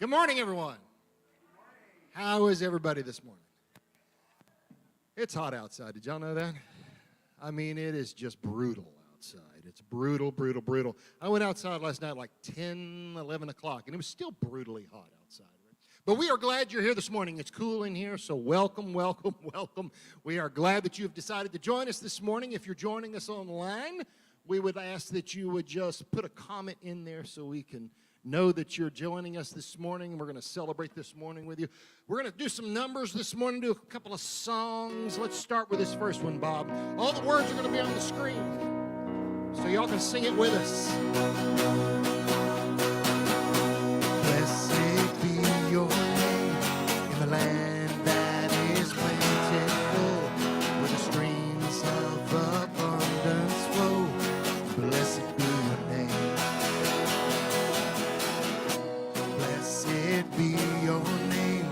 Good morning, everyone. How is everybody this morning? It's hot outside. Did y'all know that? I mean, it is just brutal outside. It's brutal, brutal, brutal. I went outside last night like 10, 11 o'clock, and it was still brutally hot outside. But we are glad you're here this morning. It's cool in here, so welcome, welcome, welcome. We are glad that you have decided to join us this morning. If you're joining us online, we would ask that you would just put a comment in there so we can know that you're joining us this morning. We're going to celebrate this morning with you. We're going to do some numbers this morning, do a couple of songs. Let's start with this first one, Bob. All the words are going to be on the screen, so y'all can sing it with us. Blessed be your name in the land that is plentiful, where the streams of abundance flow. Blessed be your name. Blessed be your name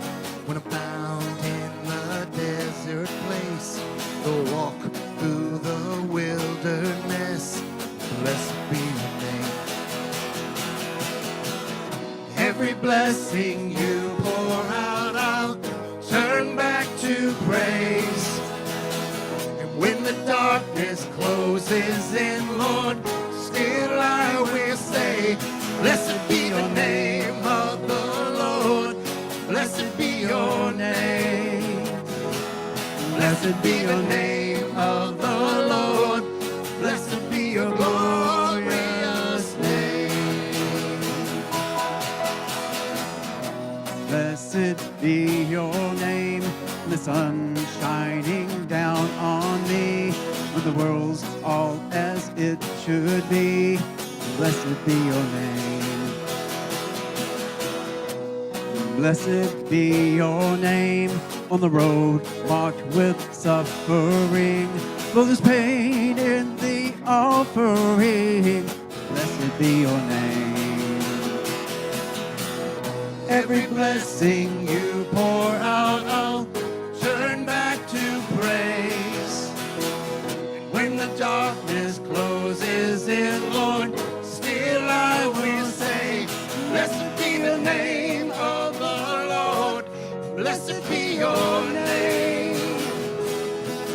when I'm found in the desert place, the walk through the wilderness. Blessed be your name. Every blessing you pour out, I'll turn back to praise. And when the darkness closes in, Lord, still I will say, blessed be the name of the Lord. Blessed be your name. Blessed be the name of the Lord. Blessed be your glorious name. Blessed be your name, the sun shining down on me, when the world's all as it should be. Blessed be your name. Blessed be your name on the road marked with suffering. Though there's pain in the offering, blessed be your name. Every blessing you pour out, I'll turn back to praise. And when the darkness closes in, Lord, still I will say, blessed be the name of the Lord. Blessed be your name.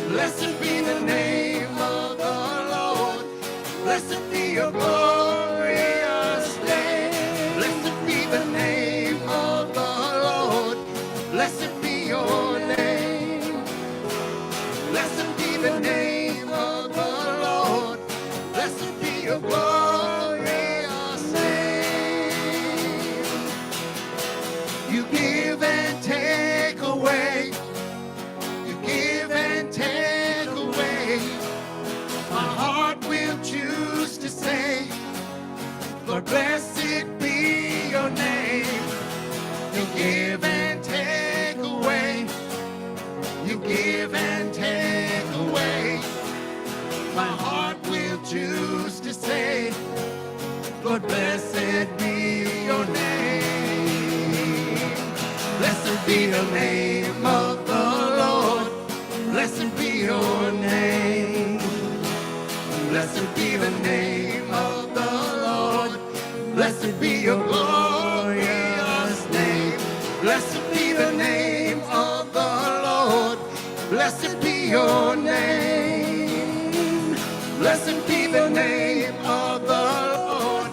Blessed be the name of the Lord. Blessed be your glorious name. Blessed be the name of the Lord. Blessed be your name. Blessed be the name of the Lord. Blessed be your glorious name. You give and take away. You give and take away. My heart will choose to say, Lord, blessed be your name. You give and take away. You give and take away. My heart will choose to say, Lord, blessed be your name. Blessed be the name of the Lord. Blessed be your name. Blessed be the name of the Lord. Blessed be your glorious name. Blessed be the name of the Lord. Blessed be your name. Blessed be the name of the Lord.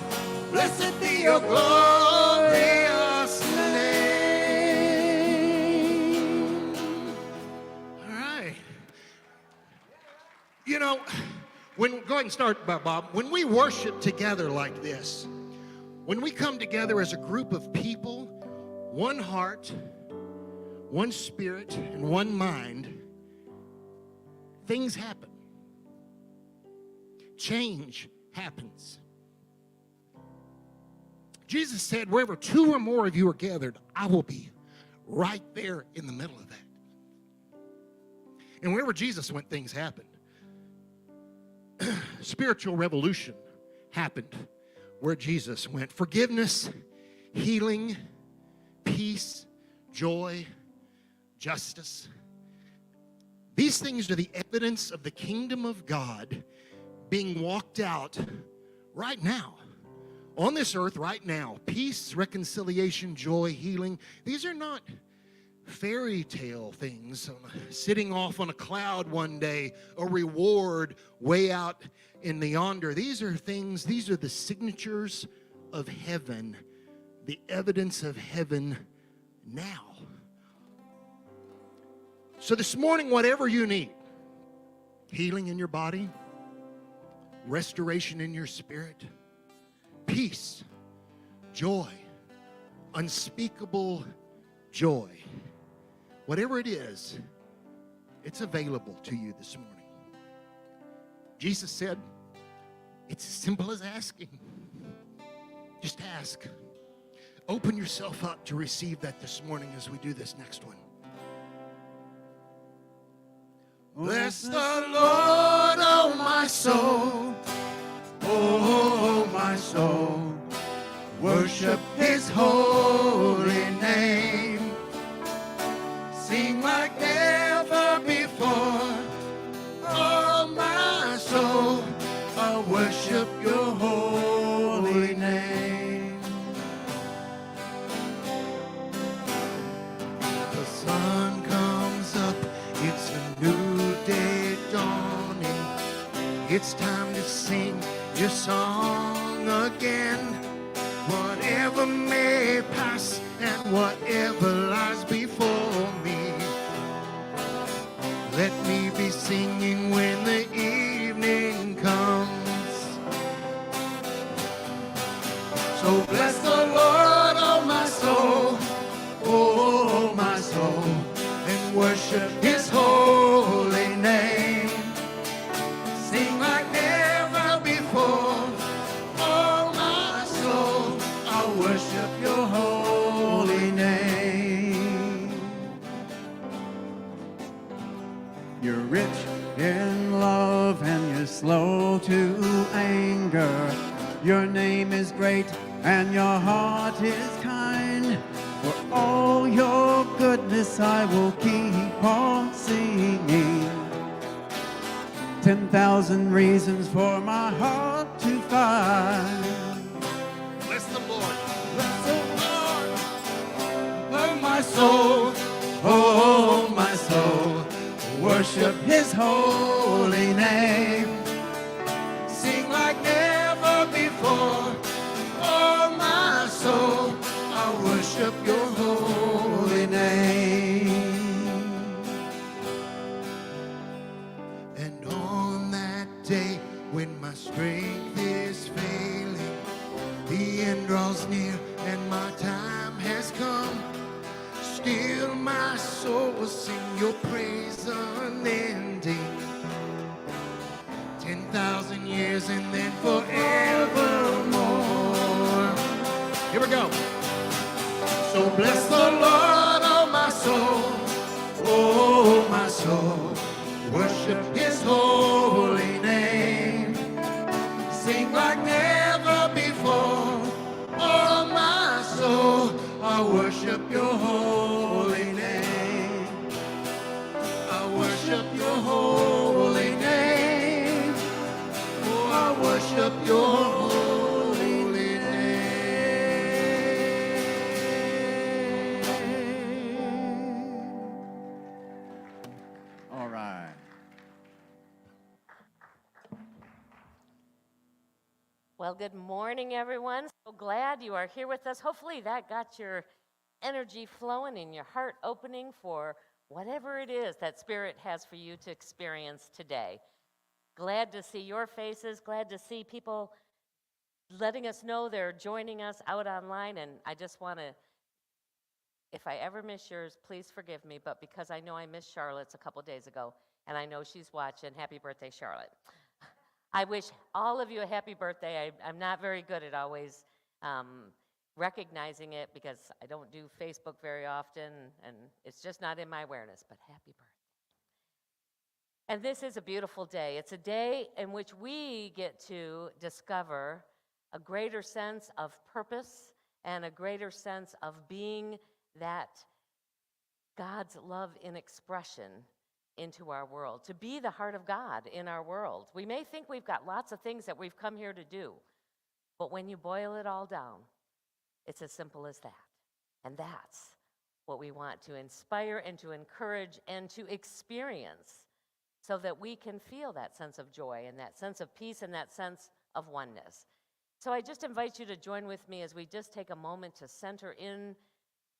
Blessed be your glorious name. All right. You know, go ahead and start, Bob. When we worship together like this, when we come together as a group of people, one heart, one spirit, and one mind, things happen. Change happens. Jesus said, wherever two or more of you are gathered, I will be right there in the middle of that. And wherever Jesus went, things happened. Spiritual revolution happened where Jesus went. Forgiveness, healing, peace, joy, justice. These things are the evidence of the kingdom of God being walked out right now on this earth right now. Peace, reconciliation, joy, healing. These are not fairy tale things, sitting off on a cloud one day, a reward way out in the yonder. These are things, these are the signatures of heaven, the evidence of heaven now. So this morning, whatever you need, healing in your body, restoration in your spirit, peace, joy, unspeakable joy, whatever it is, it's available to you this morning. Jesus said, it's as simple as asking. Just ask. Open yourself up to receive that this morning as we do this next one. Bless the Lord, oh my soul, oh my soul, worship his holy name. Sing like never before, oh my soul, I worship your holy name. The sun comes up, it's a new day dawning. It's time to sing your song again. Whatever may pass and whatever lies before me, let me be singing when the evening comes. So bless the Lord, oh my soul, oh my soul, and worship his holy name. Sing like never before, oh my soul, I worship your holy name. You're rich in love and you're slow to anger. Your name is great and your heart is kind. For all your goodness I will keep on singing. 10,000 reasons for my heart to find. Bless the Lord. Bless the Lord. Oh, my soul. Oh, my soul. Worship his holy name. Sing like never before. Oh, my soul. I worship your holy name. And on that day when my strength is failing, the end draws near and my time has come, still my soul will sing your praise unending. 10,000 years and then forevermore. Here we go. So bless the Lord, oh my soul, oh my soul, worship his holy name. Sing like never before, oh my soul, I worship your holy name. I worship your holy name. Oh, I worship your holy name. All right. Well, good morning, everyone. So glad you are here with us. Hopefully that got your energy flowing and your heart opening for whatever it is that Spirit has for you to experience today. Glad to see your faces, glad to see people letting us know they're joining us out online. And I just want to, if I ever miss yours, please forgive me. But because I know I missed Charlotte's a couple days ago, and I know she's watching, happy birthday, Charlotte. I wish all of you a happy birthday. I'm not very good at always recognizing it because I don't do Facebook very often, and it's just not in my awareness, but happy birthday. And this is a beautiful day. It's a day in which we get to discover a greater sense of purpose and a greater sense of being that God's love in expression into our world, to be the heart of God in our world. We may think we've got lots of things that we've come here to do, But when you boil it all down, it's as simple as that. And that's what we want to inspire and to encourage and to experience so that we can feel that sense of joy and that sense of peace and that sense of oneness. So I just invite you to join with me as we just take a moment to center in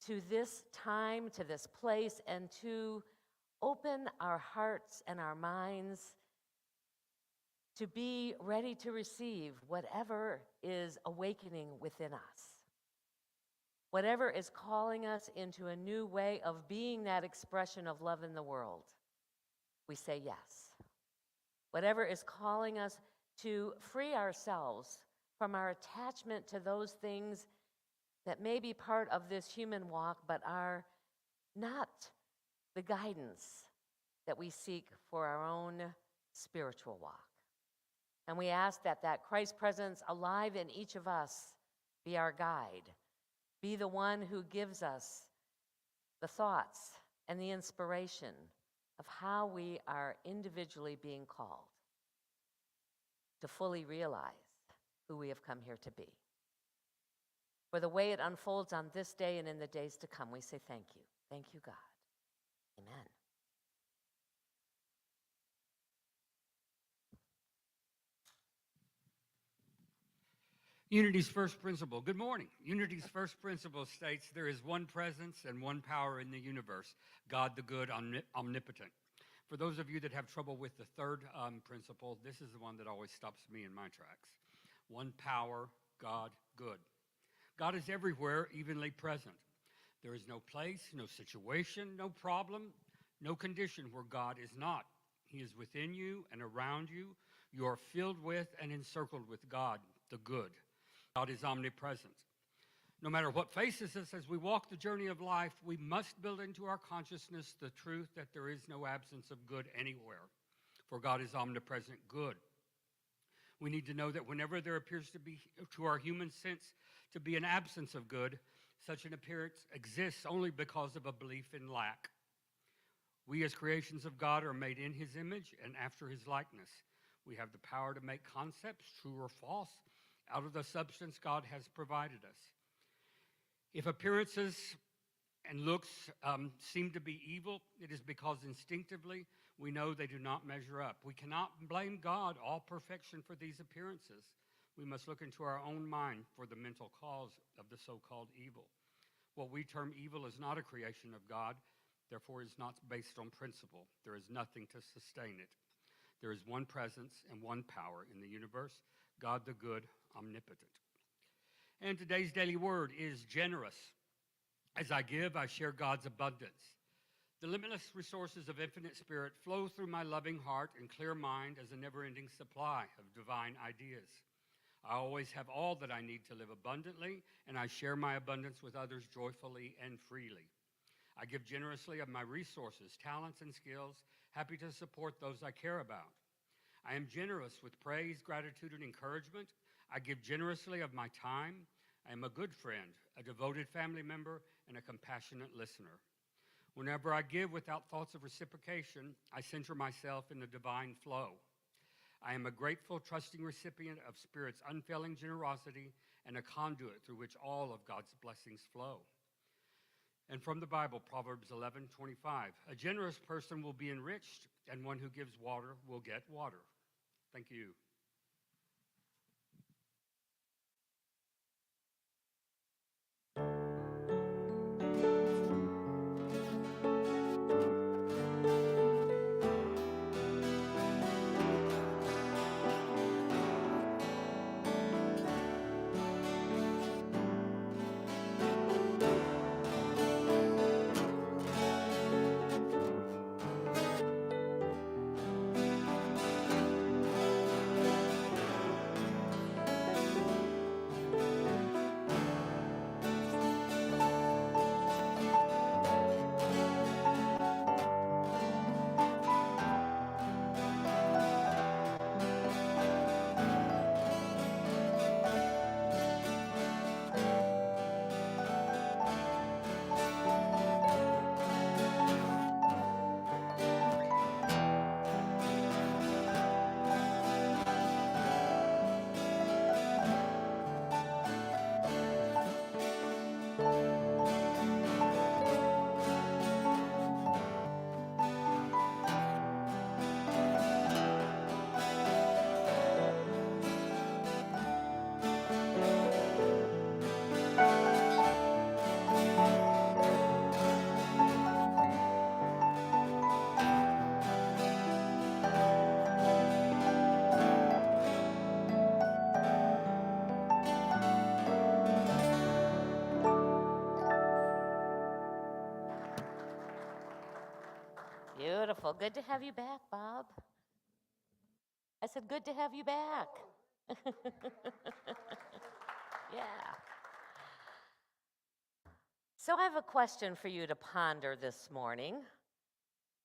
to this time, to this place, and to open our hearts and our minds to be ready to receive whatever is awakening within us. Whatever is calling us into a new way of being that expression of love in the world, we say yes. Whatever is calling us to free ourselves from our attachment to those things that may be part of this human walk but are not the guidance that we seek for our own spiritual walk. And we ask that Christ presence alive in each of us be our guide, be the one who gives us the thoughts and the inspiration of how we are individually being called to fully realize who we have come here to be. For the way it unfolds on this day and in the days to come, we say thank you. Thank you, God. Amen. Unity's first principle. Good morning. Unity's first principle states there is one presence and one power in the universe, God the good, omnipotent. For those of you that have trouble with the third principle, this is the one that always stops me in my tracks. One power, God good. God is everywhere, evenly present. There is no place, no situation, no problem, no condition where God is not. He is within you and around you. You are filled with and encircled with God, the good. God is omnipresent. No matter what faces us as we walk the journey of life, we must build into our consciousness the truth that there is no absence of good anywhere, for God is omnipresent good. We need to know that whenever there appears to be, to our human sense, to be an absence of good, such an appearance exists only because of a belief in lack. We as creations of God are made in his image and after his likeness. We have the power to make concepts, true or false, out of the substance God has provided us. If appearances and looks seem to be evil, it is because instinctively we know they do not measure up. We cannot blame God, all perfection, for these appearances. We must look into our own mind for the mental cause of the so-called evil. What we term evil is not a creation of God, therefore is not based on principle. There is nothing to sustain it. There is one presence and one power in the universe, God the good, omnipotent. And today's daily word is generous. As I give, I share God's abundance. The limitless resources of infinite spirit flow through my loving heart and clear mind as a never-ending supply of divine ideas. I always have all that I need to live abundantly, and I share my abundance with others joyfully and freely. I give generously of my resources, talents, and skills, happy to support those I care about. I am generous with praise, gratitude, and encouragement. I give generously of my time. I am a good friend, a devoted family member, and a compassionate listener. Whenever I give without thoughts of reciprocation, I center myself in the divine flow. I am a grateful, trusting recipient of Spirit's unfailing generosity and a conduit through which all of God's blessings flow. And from the Bible, Proverbs 11:25, a generous person will be enriched, and one who gives water will get water. Thank you. beautiful. Good to have you back, Bob. I said, good to have you back. Yeah. So I have a question for you to ponder this morning.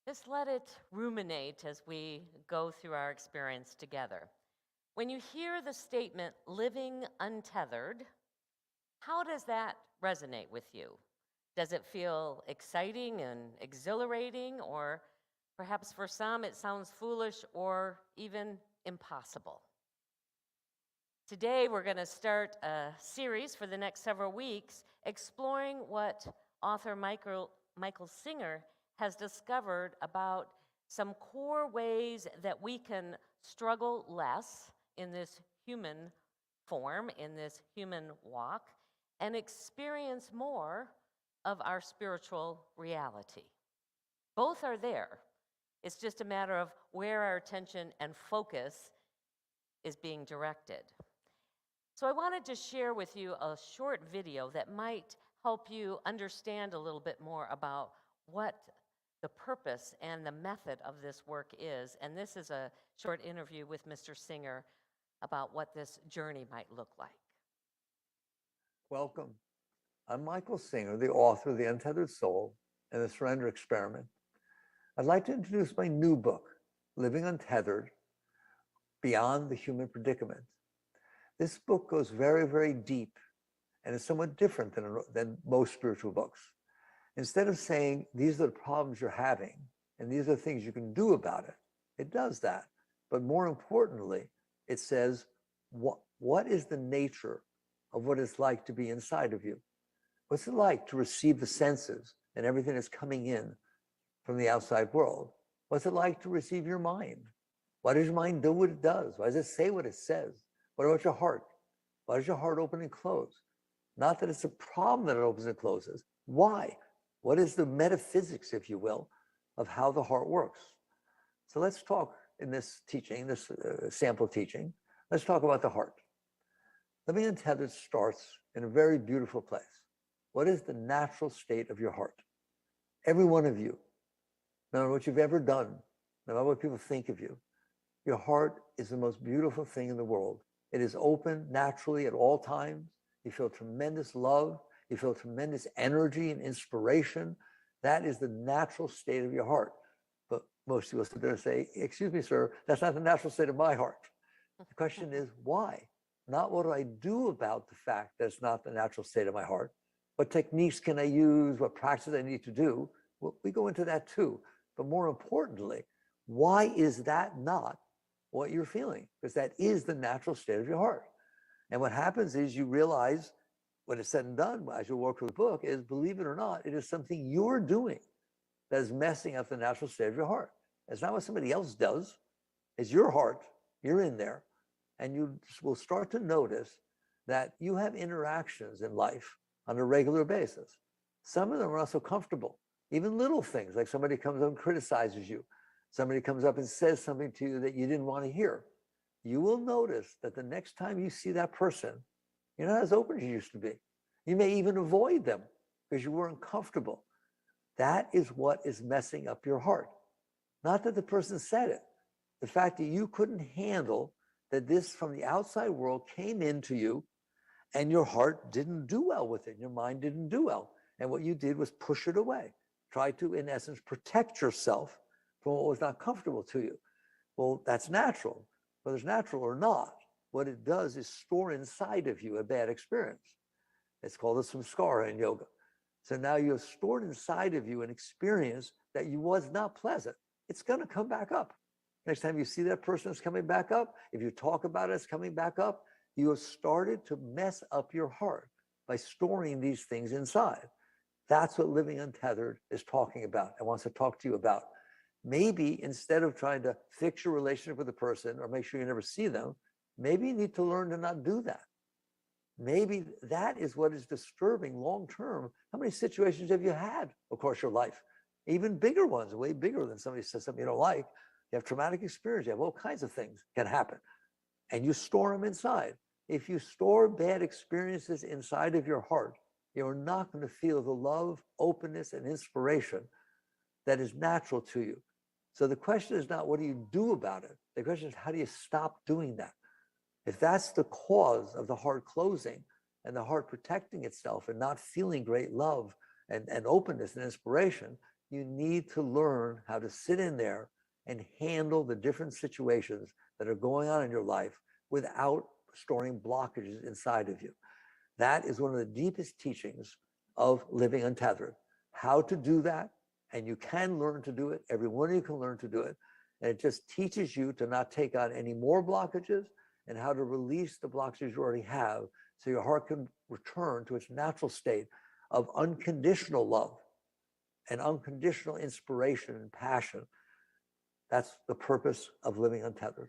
Just let it ruminate as we go through our experience together. When you hear the statement, living untethered, how does that resonate with you? Does it feel exciting and exhilarating, or perhaps for some it sounds foolish or even impossible? Today we're going to start a series for the next several weeks exploring what author Michael Singer has discovered about some core ways that we can struggle less in this human form, in this human walk, and experience more of our spiritual reality. Both are there. It's just a matter of where our attention and focus is being directed. So I wanted to share with you a short video that might help you understand a little bit more about what the purpose and the method of this work is. And this is a short interview with Mr. Singer about what this journey might look like. Welcome. I'm Michael Singer, the author of The Untethered Soul and the Surrender Experiment. I'd like to introduce my new book, Living Untethered, Beyond the Human Predicament. This book goes very, very deep and is somewhat different than most spiritual books. Instead of saying, these are the problems you're having and these are the things you can do about it, it does that. But more importantly, it says, what is the nature of what it's like to be inside of you? What's it like to receive the senses and everything that's coming in from the outside world? What's it like to receive your mind? Why does your mind do what it does? Why does it say what it says? What about your heart? Why does your heart open and close? Not that it's a problem that it opens and closes. Why? What is the metaphysics, if you will, of how the heart works? So let's talk in this teaching, this sample teaching, let's talk about the heart. Living Untethered starts in a very beautiful place. What is the natural state of your heart? Every one of you, no matter what you've ever done, no matter what people think of you, your heart is the most beautiful thing in the world. It is open naturally at all times. You feel tremendous love. You feel tremendous energy and inspiration. That is the natural state of your heart. But most people sit there and say, excuse me, sir, that's not the natural state of my heart. The question is, why? Not what do I do about the fact that it's not the natural state of my heart? What techniques can I use? What practices I need to do? Well, we go into that too. But more importantly, why is that not what you're feeling? Because that is the natural state of your heart. And what happens is you realize when it's said and done, as you work through the book, is, believe it or not, it is something you're doing that is messing up the natural state of your heart. It's not what somebody else does. It's your heart. You're in there. And you will start to notice that you have interactions in life on a regular basis. Some of them are not so comfortable. Even little things, like somebody comes up and criticizes you. Somebody comes up and says something to you that you didn't want to hear. You will notice that the next time you see that person, you're not as open as you used to be. You may even avoid them because you weren't comfortable. That is what is messing up your heart. Not that the person said it. The fact that you couldn't handle that this from the outside world came into you and your heart didn't do well with it. Your mind didn't do well. And what you did was push it away. Try to, in essence, protect yourself from what was not comfortable to you. Well, that's natural. Whether it's natural or not, what it does is store inside of you a bad experience. It's called a samskara in yoga. So now you have stored inside of you an experience that you was not pleasant. It's going to come back up. Next time you see that person, it's coming back up. If you talk about it, it's coming back up. You have started to mess up your heart by storing these things inside. That's what Living Untethered is talking about and wants to talk to you about. Maybe instead of trying to fix your relationship with the person or make sure you never see them, maybe you need to learn to not do that. Maybe that is what is disturbing long-term. How many situations have you had across your life? Even bigger ones, way bigger than somebody says something you don't like. You have traumatic experience. You have all kinds of things can happen. And you store them inside. If you store bad experiences inside of your heart, you're not going to feel the love, openness, and inspiration that is natural to you. So the question is not what do you do about it? The question is how do you stop doing that? If that's the cause of the heart closing and the heart protecting itself and not feeling great love and openness and inspiration, you need to learn how to sit in there and handle the different situations that are going on in your life without storing blockages inside of you. That is one of the deepest teachings of living untethered. How to do that, and you can learn to do it. Every one of you can learn to do it. And it just teaches you to not take on any more blockages and how to release the blockages you already have so your heart can return to its natural state of unconditional love and unconditional inspiration and passion. That's the purpose of living untethered.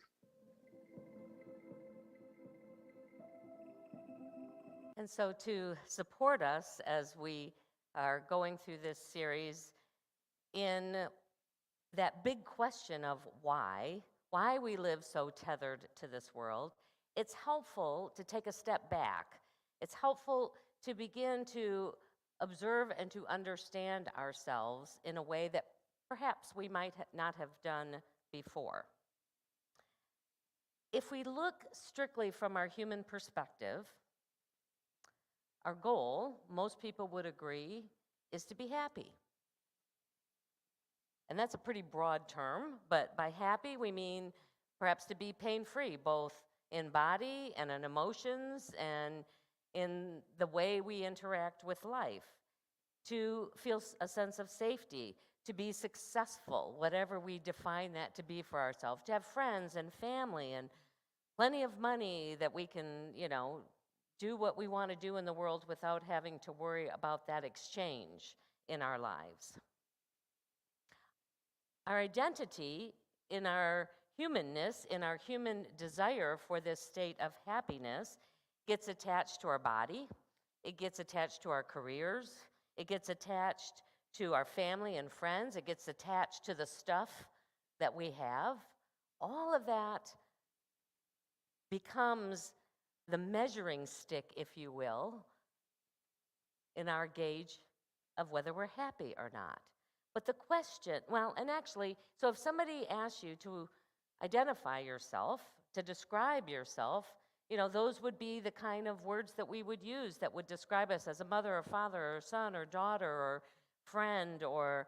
And so, to support us as we are going through this series in that big question of why we live so tethered to this world, it's helpful to take a step back. It's helpful to begin to observe and to understand ourselves in a way that perhaps we might not have done before. If we look strictly from our human perspective, our goal, most people would agree, is to be happy. And that's a pretty broad term, but by happy we mean perhaps to be pain-free, both in body and in emotions and in the way we interact with life, to feel a sense of safety, to be successful, whatever we define that to be for ourselves, to have friends and family and plenty of money that we can, do what we want to do in the world without having to worry about that exchange in our lives. Our identity in our humanness, in our human desire for this state of happiness, gets attached to our body, it gets attached to our careers, it gets attached to our family and friends, it gets attached to the stuff that we have. All of that becomes the measuring stick, if you will, in our gauge of whether we're happy or not. But the question, so if somebody asks you to identify yourself, to describe yourself, those would be the kind of words that we would use that would describe us as a mother or father or son or daughter or friend or,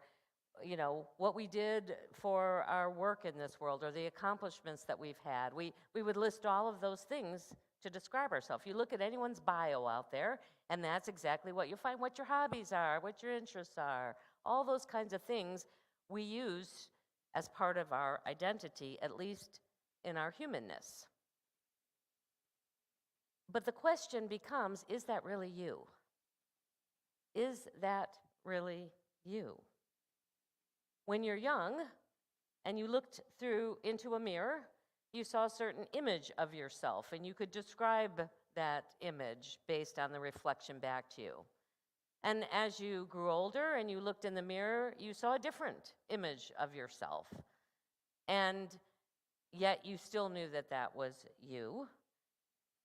what we did for our work in this world or the accomplishments that we've had. We would list all of those things to describe ourselves. You look at anyone's bio out there, and that's exactly what you find, what your hobbies are, what your interests are, all those kinds of things we use as part of our identity, at least in our humanness. But the question becomes, is that really you? Is that really you? When you're young and you looked into a mirror, you saw a certain image of yourself, and you could describe that image based on the reflection back to you. And as you grew older and you looked in the mirror, you saw a different image of yourself. And yet you still knew that that was you.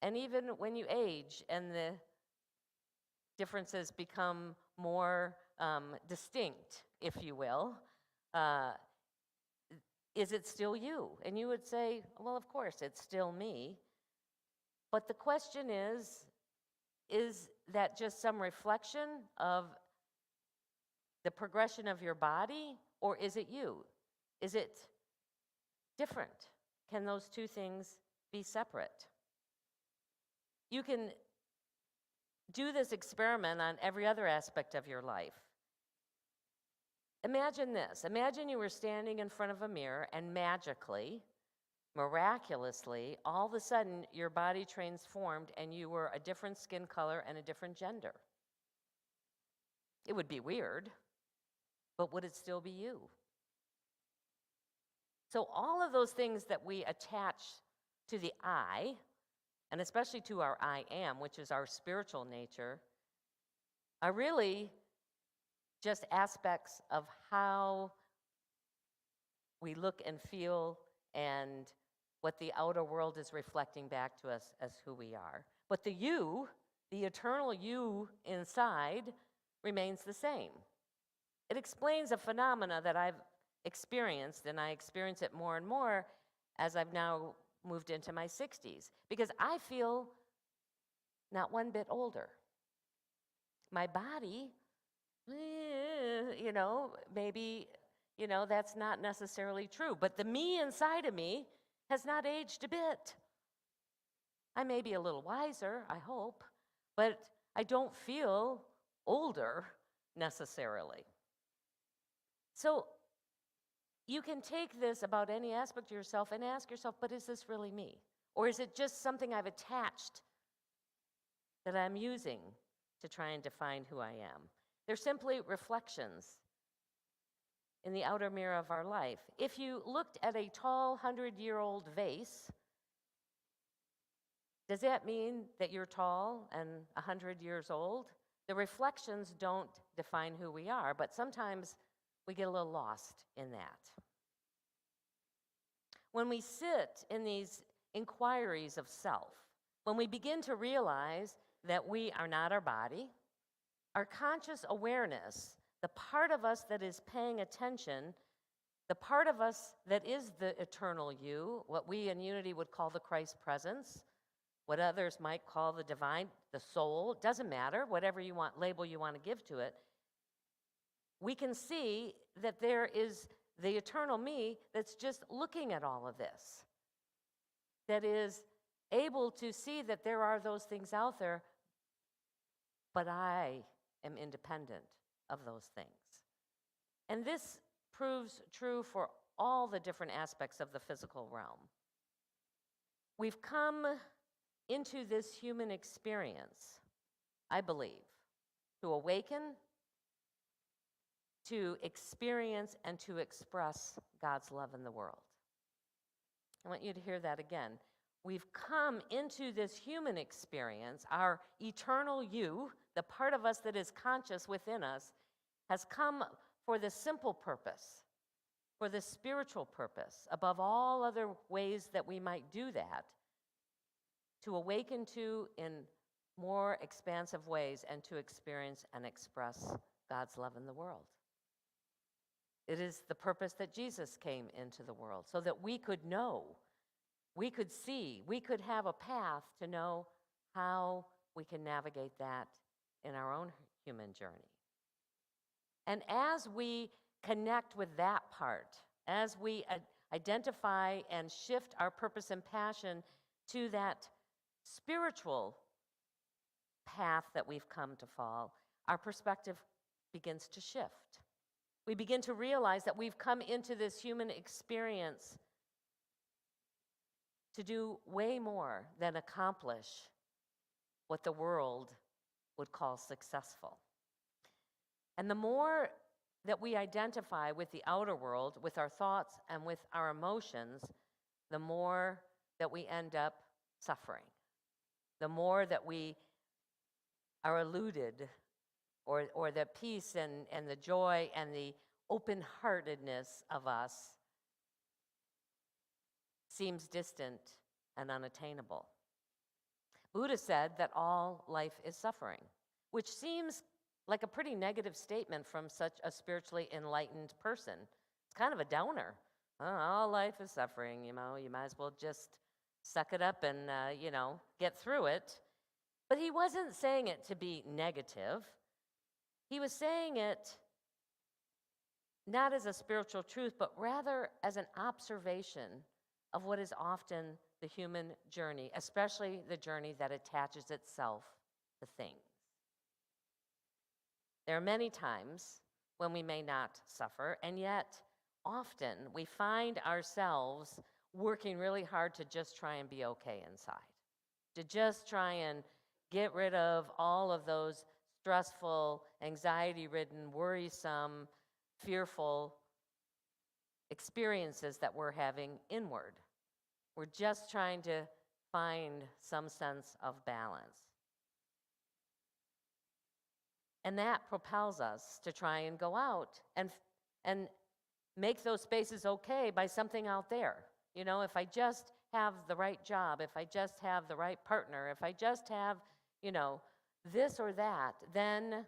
And even when you age and the differences become more distinct, if you will, is it still you? And you would say, well, of course, it's still me. But the question is that just some reflection of the progression of your body, or is it you? Is it different? Can those two things be separate? You can do this experiment on every other aspect of your life. Imagine this. Imagine you were standing in front of a mirror and magically, miraculously, all of a sudden your body transformed and you were a different skin color and a different gender. It would be weird, but would it still be you? So all of those things that we attach to the I, and especially to our I am, which is our spiritual nature, are really just aspects of how we look and feel and what the outer world is reflecting back to us as who we are. But the you, the eternal you inside, remains the same. It explains a phenomena that I've experienced, and I experience it more and more as I've now moved into my 60s, because I feel not one bit older. My body, maybe, that's not necessarily true, but the me inside of me has not aged a bit. I may be a little wiser, I hope, but I don't feel older necessarily. So you can take this about any aspect of yourself and ask yourself, but is this really me? Or is it just something I've attached that I'm using to try and define who I am? They're simply reflections in the outer mirror of our life. If you looked at a tall 100-year-old vase, does that mean that you're tall and 100 years old? The reflections don't define who we are, but sometimes we get a little lost in that. When we sit in these inquiries of self, when we begin to realize that we are not our body, our conscious awareness, the part of us that is paying attention, the part of us that is the eternal you, what we in Unity would call the Christ presence, what others might call the divine, the soul, doesn't matter, whatever you want, label you want to give to it, we can see that there is the eternal me that's just looking at all of this, that is able to see that there are those things out there, but I am independent of those things. And this proves true for all the different aspects of the physical realm. We've come into this human experience, I believe, to awaken, to experience, and to express God's love in the world. I want you to hear that again. We've come into this human experience, our eternal you, the part of us that is conscious within us, has come for the simple purpose, for the spiritual purpose, above all other ways that we might do that, to awaken to in more expansive ways and to experience and express God's love in the world. It is the purpose that Jesus came into the world, so that we could know, we could see, we could have a path to know how we can navigate that in our own human journey. And as we connect with that part, as we identify and shift our purpose and passion to that spiritual path that we've come to follow, our perspective begins to shift. We begin to realize that we've come into this human experience to do way more than accomplish what the world would call successful. And the more that we identify with the outer world, with our thoughts and with our emotions, the more that we end up suffering. The more that we are eluded, or the peace and the joy and the open-heartedness of us seems distant and unattainable. Buddha said that all life is suffering, which seems like a pretty negative statement from such a spiritually enlightened person. It's kind of a downer. All life is suffering, you might as well just suck it up and, get through it. But he wasn't saying it to be negative. He was saying it not as a spiritual truth, but rather as an observation of what is often the human journey, especially the journey that attaches itself to things. There are many times when we may not suffer, and yet often we find ourselves working really hard to just try and be okay inside, to just try and get rid of all of those stressful, anxiety-ridden, worrisome, fearful experiences that we're having inward. We're just trying to find some sense of balance. And that propels us to try and go out and make those spaces okay by something out there. If I just have the right job, if I just have the right partner, if I just have, this or that, then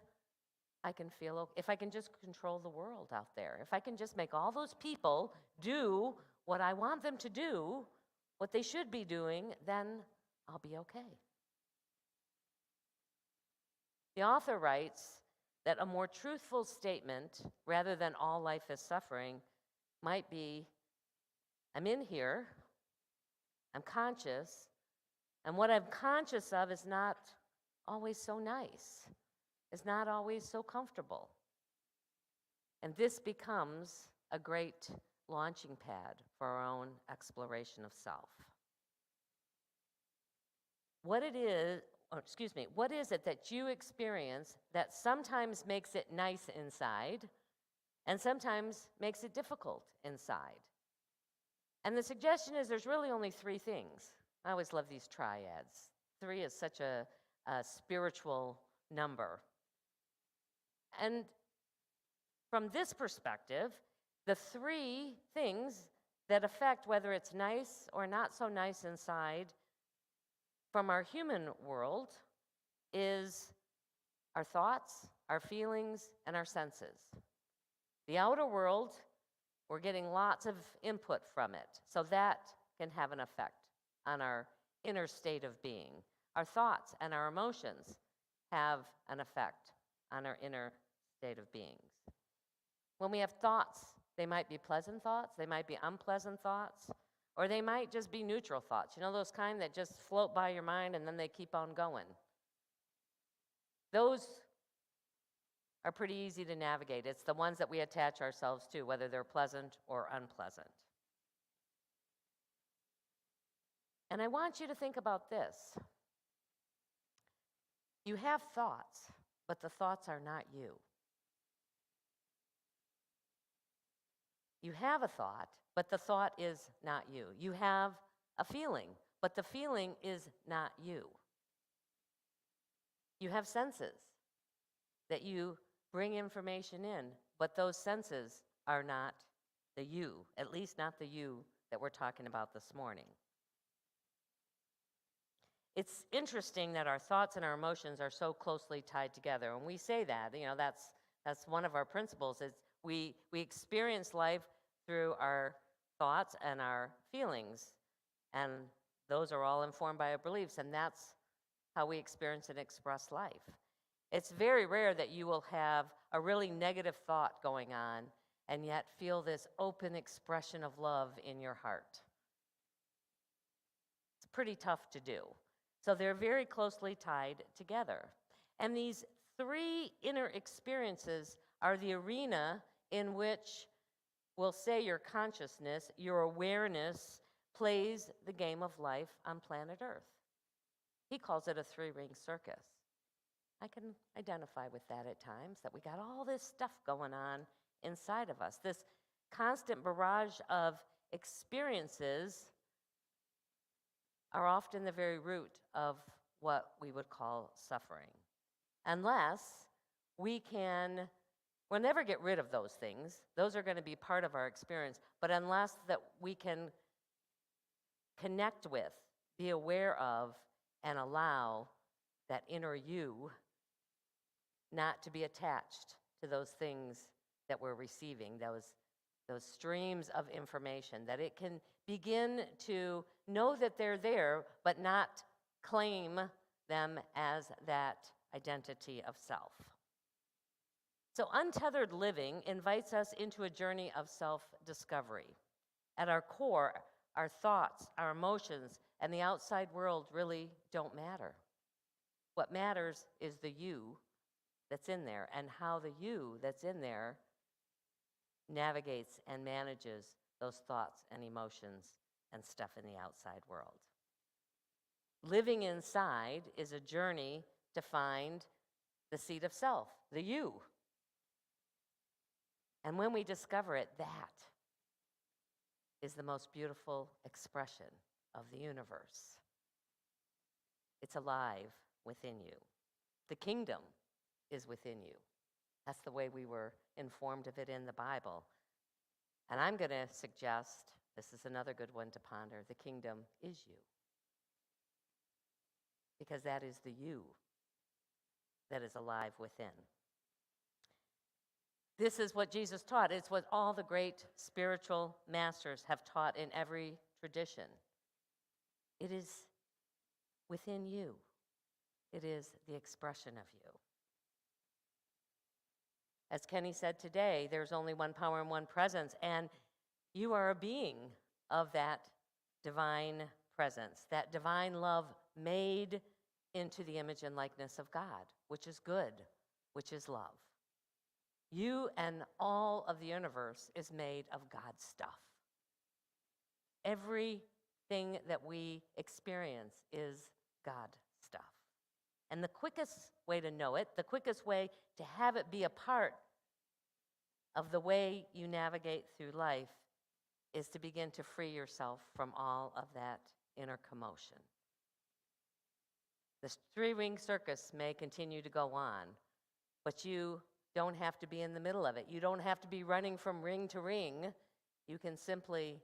I can feel, if I can just control the world out there, if I can just make all those people do what I want them to do, what they should be doing, then I'll be okay. The author writes that a more truthful statement, rather than all life is suffering, might be, I'm in here, I'm conscious, and what I'm conscious of is not always so nice. It's not always so comfortable. And this becomes a great launching pad for our own exploration of self. What it is, what is it that you experience that sometimes makes it nice inside and sometimes makes it difficult inside? And the suggestion is there's really only three things. I always love these triads. Three is such a spiritual number. And from this perspective, the three things that affect whether it's nice or not so nice inside from our human world is our thoughts, our feelings, and our senses. The outer world, we're getting lots of input from it, so that can have an effect on our inner state of being. Our thoughts and our emotions have an effect on our inner state of being. When we have thoughts, they might be pleasant thoughts, they might be unpleasant thoughts, or they might just be neutral thoughts. You know, those kind that just float by your mind and then they keep on going. Those are pretty easy to navigate. It's the ones that we attach ourselves to, whether they're pleasant or unpleasant. And I want you to think about this. You have thoughts, but the thoughts are not you. You have a thought, but the thought is not you. You have a feeling, but the feeling is not you. You have senses that you bring information in, but those senses are not the you, at least not the you that we're talking about this morning. It's interesting that our thoughts and our emotions are so closely tied together. And we say that, you know, that's one of our principles is we experience life through our thoughts and our feelings. And those are all informed by our beliefs, and that's how we experience and express life. It's very rare that you will have a really negative thought going on and yet feel this open expression of love in your heart. It's pretty tough to do. So they're very closely tied together. And these three inner experiences are the arena in which we'll say your consciousness, your awareness, plays the game of life on planet Earth. He calls it a three-ring circus. I can identify with that at times, that we got all this stuff going on inside of us, this constant barrage of experiences are often the very root of what we would call suffering. Unless we'll never get rid of those things. Those are going to be part of our experience. But unless that we can connect with, be aware of, and allow that inner you not to be attached to those things that we're receiving, those streams of information, that it can begin to know that they're there, but not claim them as that identity of self. So untethered living invites us into a journey of self-discovery. At our core, our thoughts, our emotions, and the outside world really don't matter. What matters is the you that's in there and how the you that's in there navigates and manages those thoughts and emotions and stuff in the outside world. Living inside is a journey to find the seat of self, the you. And when we discover it, that is the most beautiful expression of the universe. It's alive within you. The kingdom is within you. That's the way we were informed of it in the Bible. And I'm going to suggest, this is another good one to ponder, the kingdom is you. Because that is the you that is alive within. This is what Jesus taught. It's what all the great spiritual masters have taught in every tradition. It is within you. It is the expression of you. As Kenny said today, there's only one power and one presence, and you are a being of that divine presence, that divine love made into the image and likeness of God, which is good, which is love. You and all of the universe is made of God's stuff. Everything that we experience is God stuff. And the quickest way to know it, the quickest way to have it be a part of the way you navigate through life is to begin to free yourself from all of that inner commotion. The three-ring circus may continue to go on, but you don't have to be in the middle of it. You don't have to be running from ring to ring. You can simply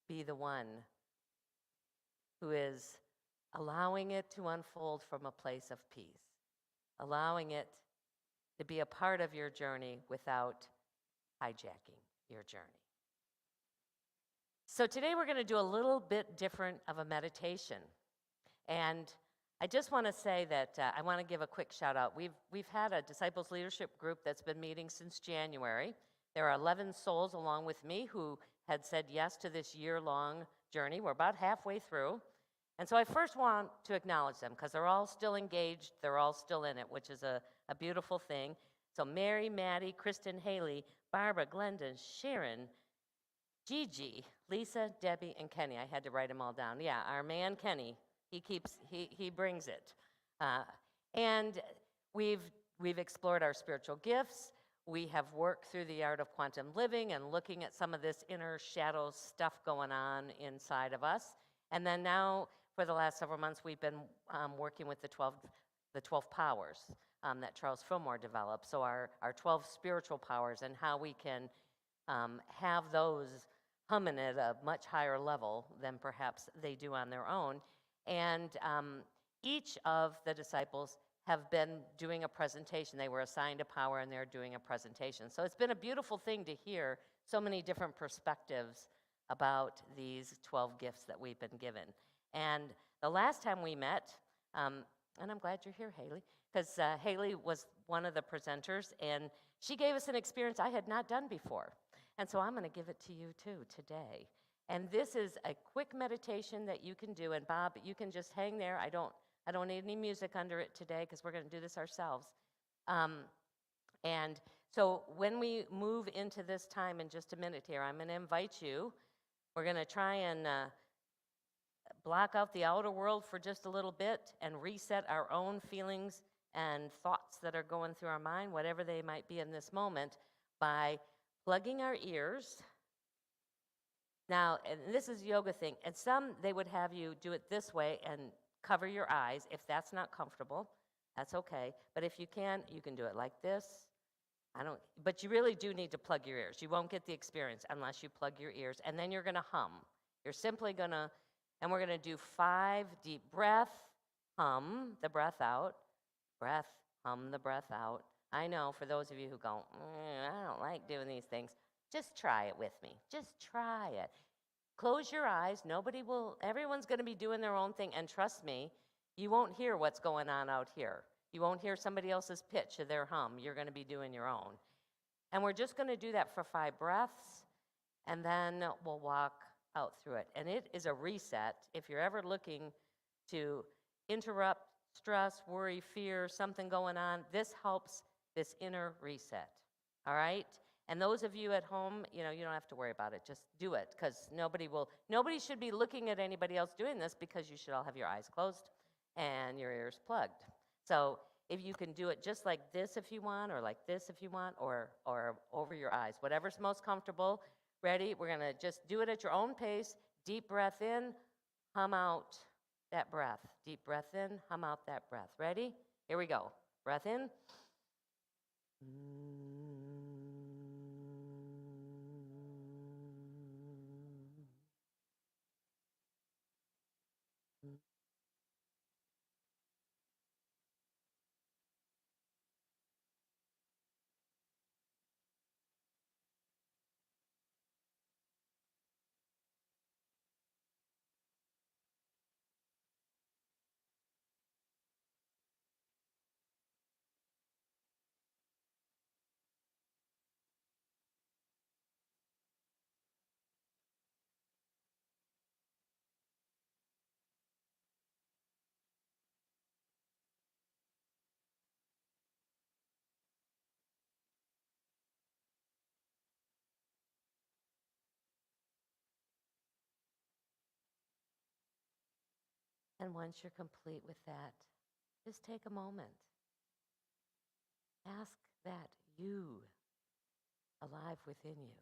be the one who is allowing it to unfold from a place of peace, allowing it to be a part of your journey without hijacking your journey. So today we're going to do a little bit different of a meditation. And I just want to say that I want to give a quick shout out. We've had a disciples leadership group that's been meeting since January. There are 11 souls along with me who had said yes to this year-long journey. We're about halfway through. And so I first want to acknowledge them because they're all still engaged. They're all still in it, which is a beautiful thing. So Mary, Maddie, Kristen, Haley, Barbara, Glenda, Sharon, Gigi, Lisa, Debbie, and Kenny. I had to write them all down. Yeah, our man Kenny, he brings it. And we've explored our spiritual gifts. We have worked through the art of quantum living and looking at some of this inner shadow stuff going on inside of us. And then now, for the last several months, we've been working with the 12 powers that Charles Fillmore developed. So our 12 spiritual powers and how we can have those humming at a much higher level than perhaps they do on their own. And each of the disciples have been doing a presentation. They were assigned a power and they're doing a presentation. So it's been a beautiful thing to hear so many different perspectives about these 12 gifts that we've been given. And the last time we met, and I'm glad you're here, Haley, because Haley was one of the presenters, and she gave us an experience I had not done before. And so I'm going to give it to you too today. And this is a quick meditation that you can do. And Bob, you can just hang there. I don't need any music under it today because we're going to do this ourselves. And so when we move into this time in just a minute here, I'm going to invite you. We're going to try and block out the outer world for just a little bit and reset our own feelings and thoughts that are going through our mind, whatever they might be in this moment, by plugging our ears. Now, and this is a yoga thing, and some, they would have you do it this way and cover your eyes. If that's not comfortable, that's okay. But if you can do it like this. But you really do need to plug your ears. You won't get the experience unless you plug your ears, and then you're going to hum. You're simply going to, and we're going to do 5 deep breaths. Hum the breath out. Breath, hum the breath out. I know for those of you who go, I don't like doing these things, just try it with me. Just try it. Close your eyes. Everyone's going to be doing their own thing. And trust me, you won't hear what's going on out here. You won't hear somebody else's pitch of their hum. You're going to be doing your own. And we're just going to do that for 5 breaths, and then we'll walk out through it. And it is a reset. If you're ever looking to interrupt stress, worry, fear, something going on, this helps this inner reset. All right? And those of you at home, you don't have to worry about it. Just do it, because nobody should be looking at anybody else doing this, because you should all have your eyes closed and your ears plugged. So if you can do it just like this if you want, or like this if you want, or over your eyes, whatever's most comfortable. Ready? We're going to just do it at your own pace. Deep breath in, hum out that breath. Deep breath in, hum out that breath. Ready? Here we go. Breath in. And once you're complete with that, just take a moment. Ask that you alive within you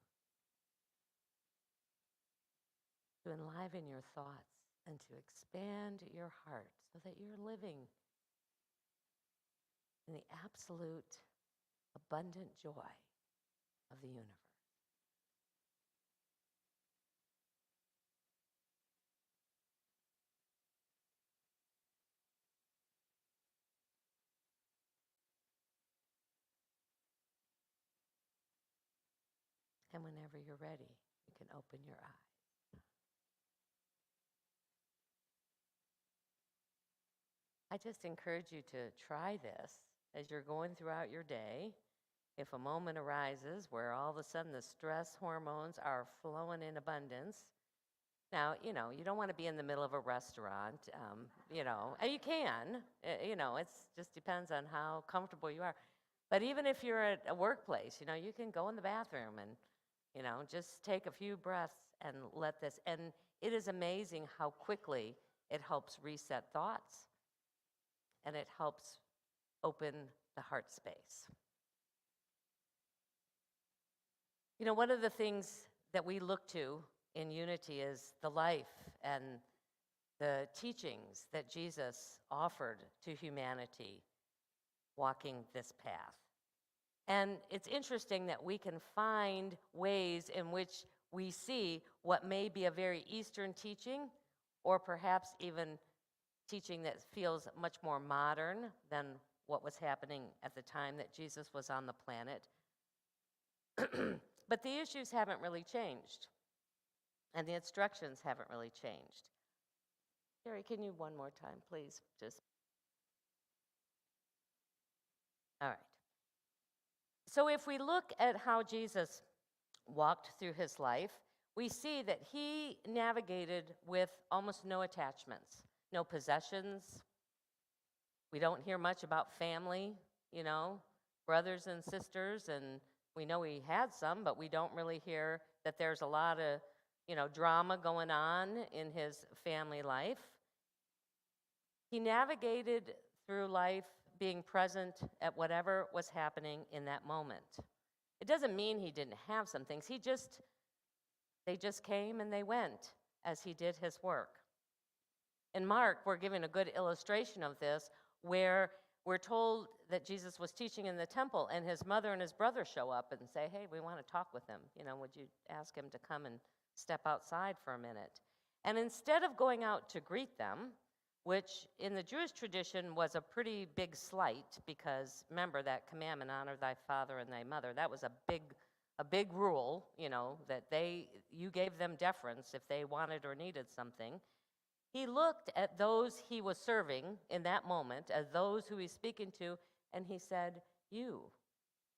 to enliven your thoughts and to expand your heart so that you're living in the absolute abundant joy of the universe. And whenever you're ready, you can open your eyes. I just encourage you to try this as you're going throughout your day. If a moment arises where all of a sudden the stress hormones are flowing in abundance, now, you don't want to be in the middle of a restaurant, and you can, it just depends on how comfortable you are. But even if you're at a workplace, you can go in the bathroom and, just take a few breaths and let this, and it is amazing how quickly it helps reset thoughts and it helps open the heart space. One of the things that we look to in unity is the life and the teachings that Jesus offered to humanity walking this path. And it's interesting that we can find ways in which we see what may be a very Eastern teaching, or perhaps even teaching that feels much more modern than what was happening at the time that Jesus was on the planet. But the issues haven't really changed, and the instructions haven't really changed. Jerry, can you one more time, please? All right. So if we look at how Jesus walked through his life, we see that he navigated with almost no attachments, no possessions. We don't hear much about family, brothers and sisters, and we know he had some, but we don't really hear that there's a lot of, drama going on in his family life. He navigated through life being present at whatever was happening in that moment. It doesn't mean he didn't have some things. They just came and they went as he did his work. In Mark, we're given a good illustration of this, where we're told that Jesus was teaching in the temple, and his mother and his brother show up and say, hey, we want to talk with him. Would you ask him to come and step outside for a minute? And instead of going out to greet them, which in the Jewish tradition was a pretty big slight, because remember that commandment, honor thy father and thy mother, that was a big rule, that you gave them deference if they wanted or needed something. He looked at those he was serving in that moment, as those who he's speaking to, and he said, you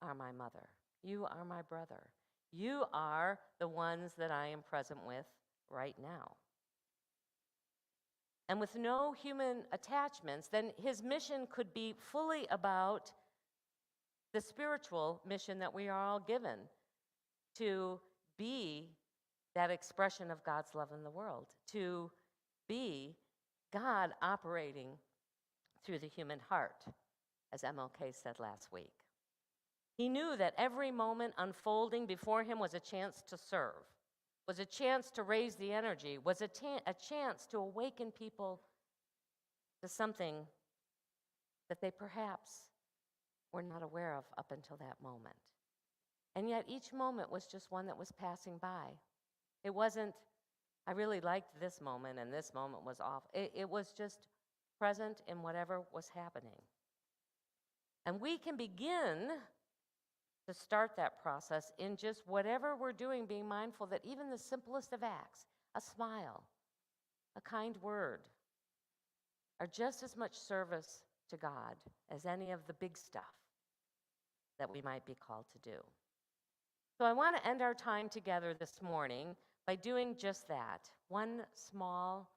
are my mother. You are my brother. You are the ones that I am present with right now. And with no human attachments, then his mission could be fully about the spiritual mission that we are all given, to be that expression of God's love in the world, to be God operating through the human heart, as MLK said last week. He knew that every moment unfolding before him was a chance to serve, was a chance to raise the energy, was a chance to awaken people to something that they perhaps were not aware of up until that moment. And yet each moment was just one that was passing by. It wasn't, I really liked this moment and this moment was off. It was just present in whatever was happening. And we can begin to start that process in just whatever we're doing, being mindful that even the simplest of acts, a smile, a kind word, are just as much service to God as any of the big stuff that we might be called to do. So I want to end our time together this morning by doing just that. One small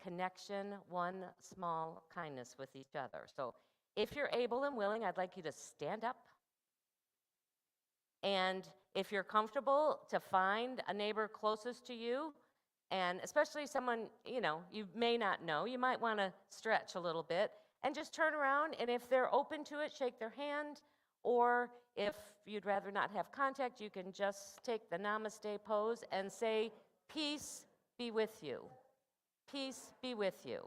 connection, one small kindness with each other. So if you're able and willing, I'd like you to stand up. And if you're comfortable to find a neighbor closest to you, And especially someone, you may not know, you might want to stretch a little bit and just turn around. And if they're open to it, shake their hand. Or if you'd rather not have contact, you can just take the namaste pose and say, peace be with you. Peace be with you.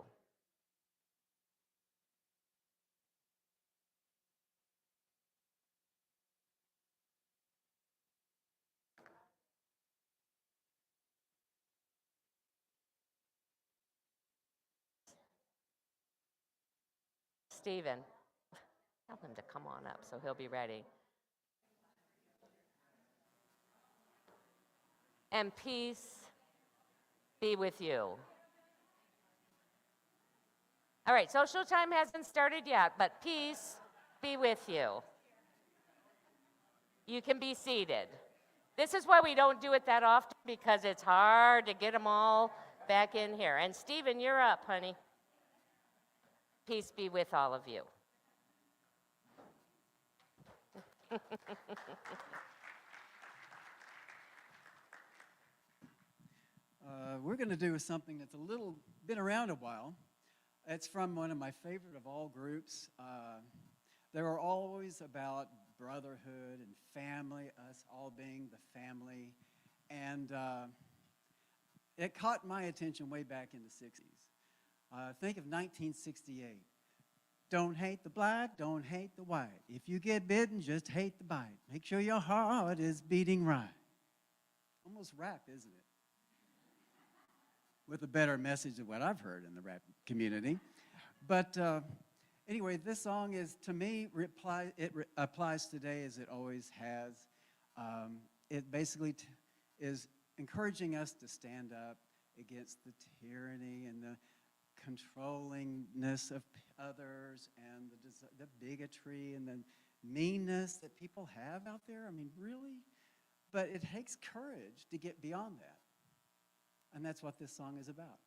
Stephen, tell him to come on up so he'll be ready. And peace be with you. All right, social time hasn't started yet, but peace be with you. You can be seated. This is why we don't do it that often, because it's hard to get them all back in here. And Stephen, you're up, honey. Peace be with all of you. We're going to do something that's a little been around a while. It's from one of my favorite of all groups. They were always about brotherhood and family, us all being the family. And it caught my attention way back in the 60s. Think of 1968. Don't hate the black, don't hate the white. If you get bitten, just hate the bite. Make sure your heart is beating right. Almost rap, isn't it? With a better message than what I've heard in the rap community. But anyway, this song is, to me, applies today as it always has. It basically is encouraging us to stand up against the tyranny and the controllingness of others and the bigotry and the meanness that people have out there. I mean, really? But it takes courage to get beyond that. And that's what this song is about.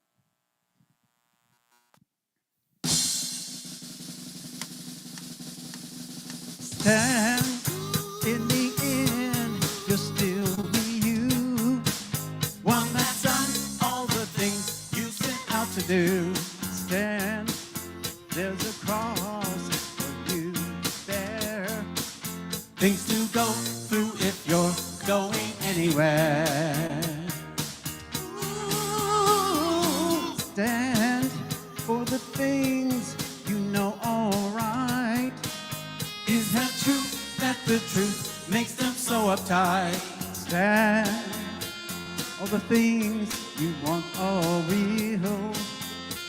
Stand, in the end, you'll still be you. One that's done all the things you set out to do. Stand, there's a cross for you there. Things to go through if you're going anywhere. Stand for the things you know all right. Is that true that the truth makes them so uptight? Stand all the things you want all real.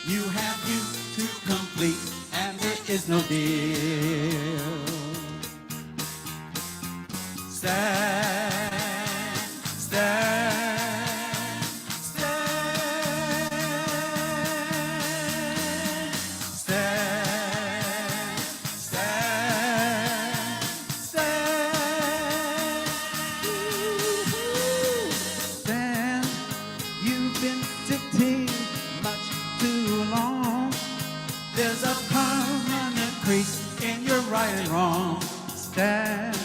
You have you to complete and there is no deal. Stand, stand. Stand,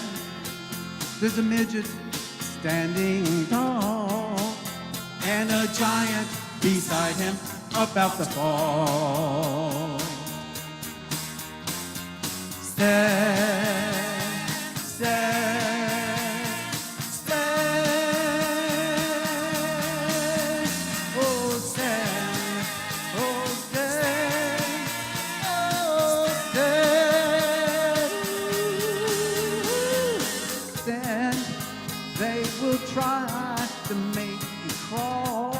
there's a midget standing tall and a giant beside him about to fall. Stand, stand, stand, oh stand, oh stand, oh stand. Stand, they will try to make you crawl.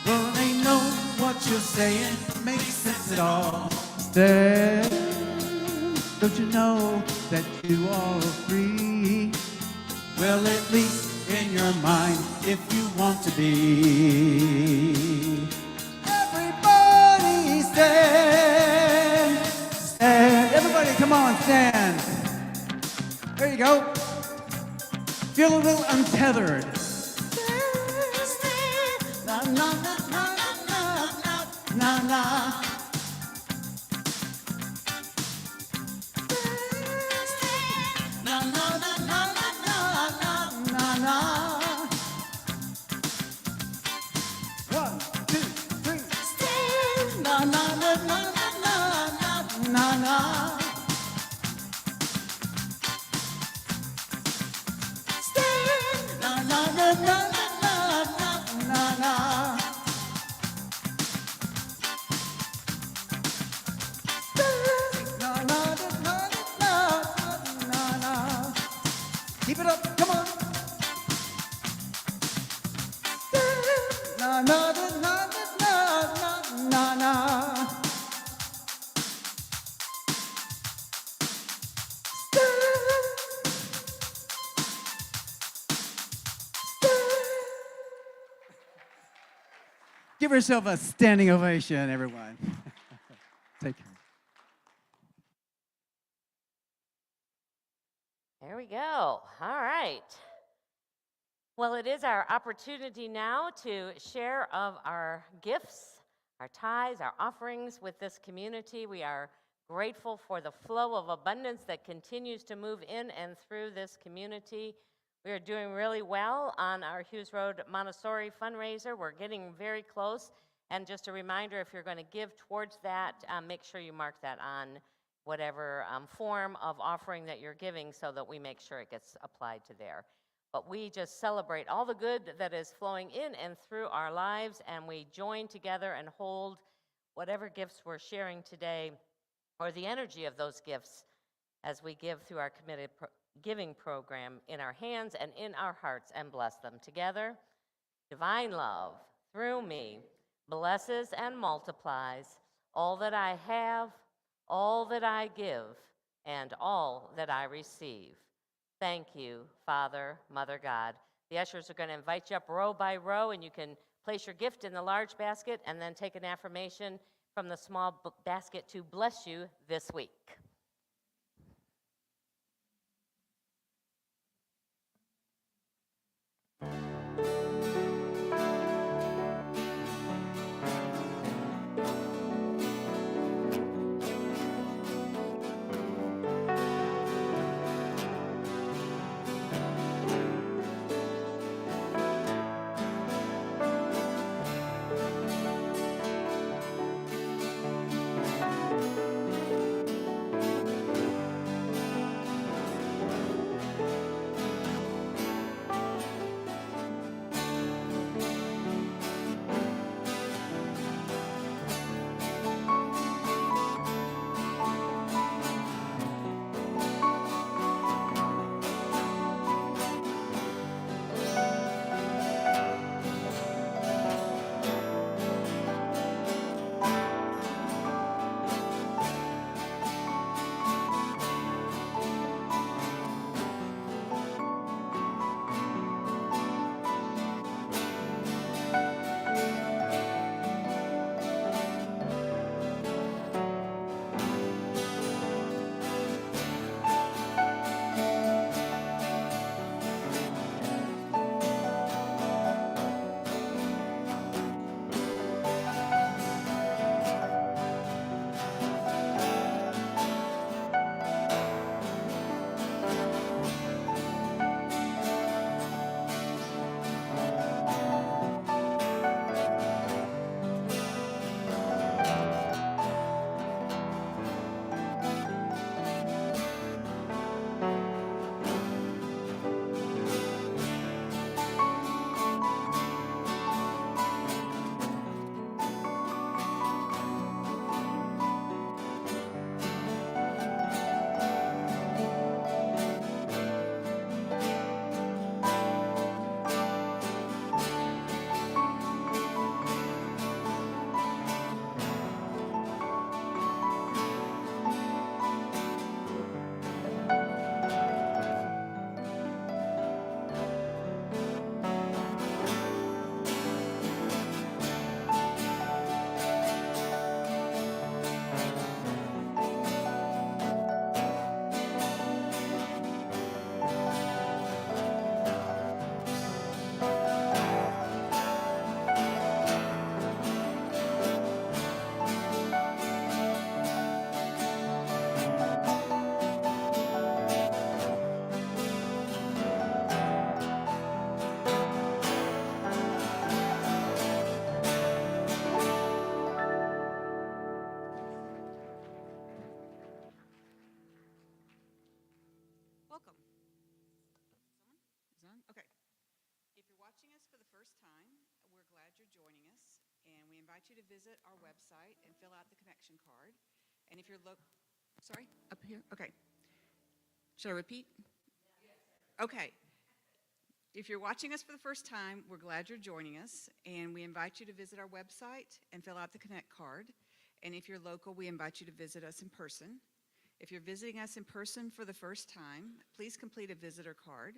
Well, they know what you're saying makes sense at all. Stand, don't you know that you are free? Well, at least in your mind, if you want to be. Everybody stand, stand. Everybody, come on, stand. There you go. Feel a little untethered. Na na na na na na na. Na na na na na na na na. na na na na na na na na. Stand na na na na na na na na. Stand na na na na na na na. Keep it up, come on. Na na na na na na na. Give yourself a standing ovation, everyone. Take care. There we go. All right. Well, it is our opportunity now to share of our gifts, our tithes, our offerings with this community. We are grateful for the flow of abundance that continues to move in and through this community. We are doing really well on our Hughes Road Montessori fundraiser. We're getting very close. And just a reminder, if you're going to give towards that, make sure you mark that on whatever form of offering that you're giving so that we make sure it gets applied to there. But we just celebrate all the good that is flowing in and through our lives, and we join together and hold whatever gifts we're sharing today, or the energy of those gifts, as we give through our committed giving program in our hands and in our hearts, and bless them together. Divine love, through me, blesses and multiplies all that I have, all that I give, and all that I receive. Thank you, Father, Mother God. The ushers are going to invite you up row by row, and you can place your gift in the large basket and then take an affirmation from the small basket to bless you this week. you're joining us, and we invite you to visit our website and fill out the connection card. And if you're sorry, up here? Okay. Should I repeat? Okay. If you're watching us for the first time, we're glad you're joining us, and we invite you to visit our website and fill out the Connect card. And if you're local, we invite you to visit us in person. If you're visiting us in person for the first time, please complete a visitor card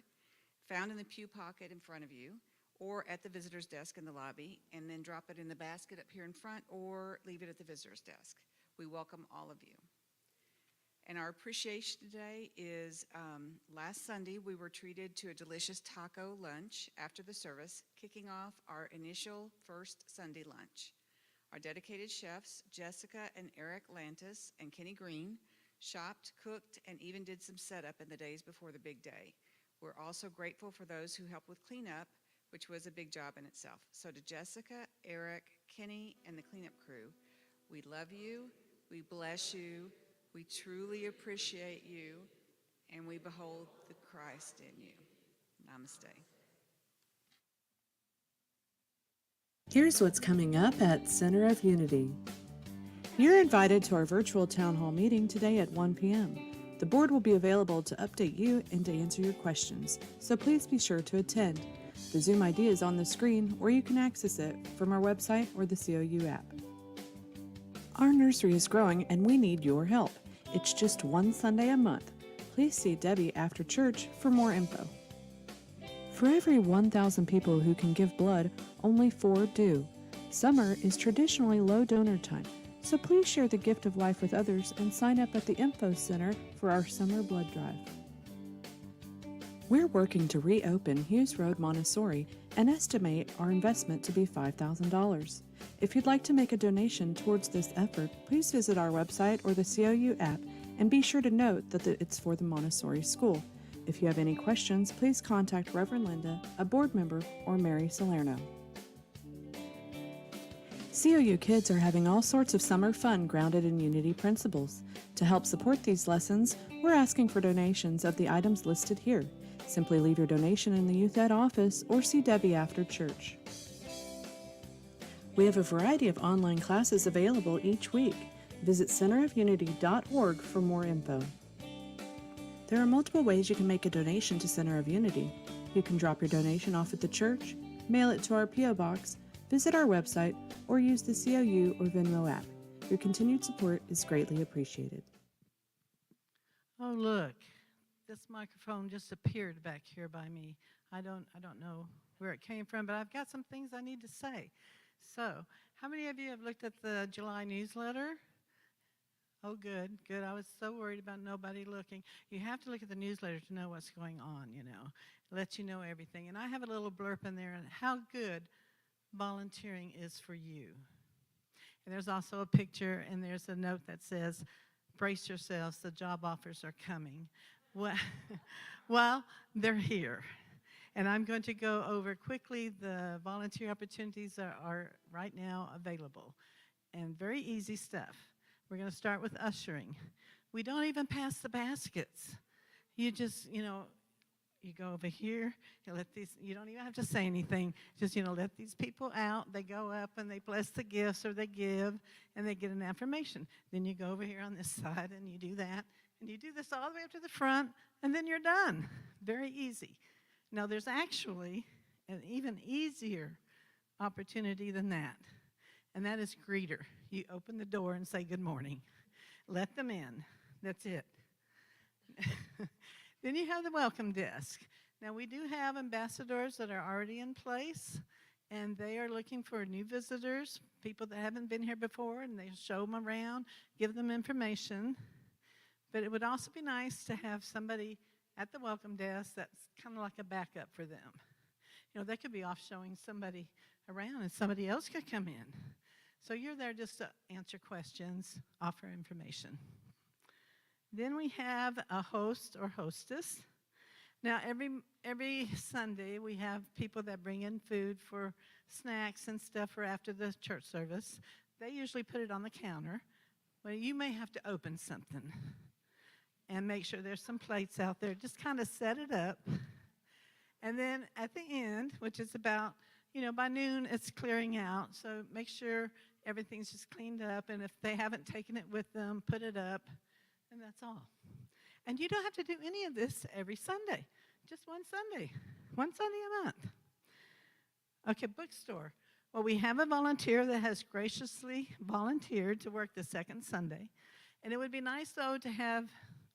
found in the pew pocket in front of you or at the visitor's desk in the lobby, and then drop it in the basket up here in front or leave it at the visitor's desk. We welcome all of you. And our appreciation today is last Sunday we were treated to a delicious taco lunch after the service, kicking off our initial first Sunday lunch. Our dedicated chefs, Jessica and Eric Lantis and Kenny Green, shopped, cooked, and even did some setup in the days before the big day. We're also grateful for those who helped with cleanup, which was a big job in itself. So to Jessica, Eric, Kenny, and the cleanup crew, we love you, we bless you, we truly appreciate you, and we behold the Christ in you. Namaste. Here's what's coming up at Center of Unity. You're invited to our virtual town hall meeting today at 1 p.m. The board will be available to update you and to answer your questions, so please be sure to attend. The Zoom ID is on the screen, or you can access it from our website or the COU app. Our nursery is growing and we need your help. It's just one Sunday a month. Please see Debbie after church for more info. For every 1,000 people who can give blood, only 4 do. Summer is traditionally low donor time, so please share the gift of life with others and sign up at the Info Center for our summer blood drive. We're working to reopen Hughes Road Montessori and estimate our investment to be $5,000. If you'd like to make a donation towards this effort, please visit our website or the COU app and be sure to note that it's for the Montessori school. If you have any questions, please contact Reverend Linda, a board member, or Mary Salerno. COU kids are having all sorts of summer fun grounded in Unity principles. To help support these lessons, we're asking for donations of the items listed here. Simply leave your donation in the Youth Ed office or see Debbie after church. We have a variety of online classes available each week. Visit centerofunity.org for more info. There are multiple ways you can make a donation to Center of Unity. You can drop your donation off at the church, mail it to our P.O. Box, visit our website, or use the COU or Venmo app. Your continued support is greatly appreciated. Oh, look, this microphone just appeared back here by me. I don't know where it came from, but I've got some things I need to say. So, how many of you have looked at the July newsletter? Oh, good. I was so worried about nobody looking. You have to look at the newsletter to know what's going on, you know. It lets you know everything. And I have a little blurb in there on how good volunteering is for you. And there's also a picture, and there's a note that says, brace yourselves, the job offers are coming. Well, they're here. And I'm going to go over quickly the volunteer opportunities that are right now available. And very easy stuff. We're going to start with ushering. We don't even pass the baskets. You just, you go over here, you don't even have to say anything. Just, let these people out. They go up and they bless the gifts or they give and they get an affirmation. Then you go over here on this side and you do that. And you do this all the way up to the front and then you're done. Very easy. Now, there's actually an even easier opportunity than that, and that is greeter. You open the door and say good morning. Let them in. That's it. Then you have the welcome desk. Now, we do have ambassadors that are already in place, and they are looking for new visitors, people that haven't been here before, and they show them around, give them information. But it would also be nice to have somebody at the welcome desk that's kind of like a backup for them. They could be off showing somebody around and somebody else could come in. So you're there just to answer questions, offer information. Then we have a host or hostess. Now every Sunday we have people that bring in food for snacks and stuff for after the church service. They usually put it on the counter. Well, you may have to open something and make sure there's some plates out there. Just kind of set it up. And then at the end, which is about, by noon it's clearing out. So make sure everything's just cleaned up. And if they haven't taken it with them, put it up. And that's all. And you don't have to do any of this every Sunday. Just one Sunday a month. Okay, bookstore. Well, we have a volunteer that has graciously volunteered to work the second Sunday. And it would be nice, though, to have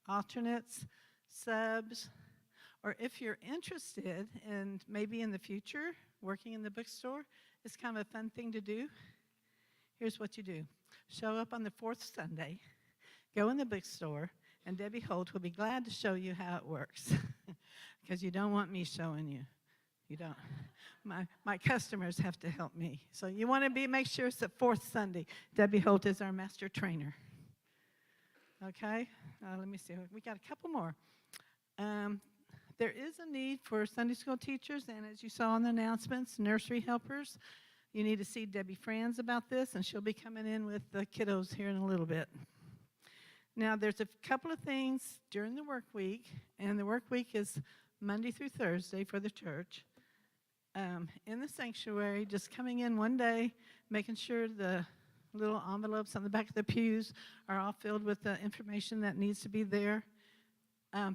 alternates, subs, or if you're interested in maybe in the future working in the bookstore, it's kind of a fun thing to do. Here's what you do. Show up on the fourth Sunday, go in the bookstore, and Debbie Holt will be glad to show you how it works because you don't want me showing you. You don't. My customers have to help me. So you want to make sure it's the fourth Sunday. Debbie Holt is our master trainer. Okay? Let me see. We got a couple more. There is a need for Sunday school teachers, and as you saw in the announcements, nursery helpers. You need to see Debbie Franz about this, and she'll be coming in with the kiddos here in a little bit. Now, there's a couple of things during the work week, and the work week is Monday through Thursday for the church. In the sanctuary, just coming in one day, making sure the little envelopes on the back of the pews are all filled with the information that needs to be there.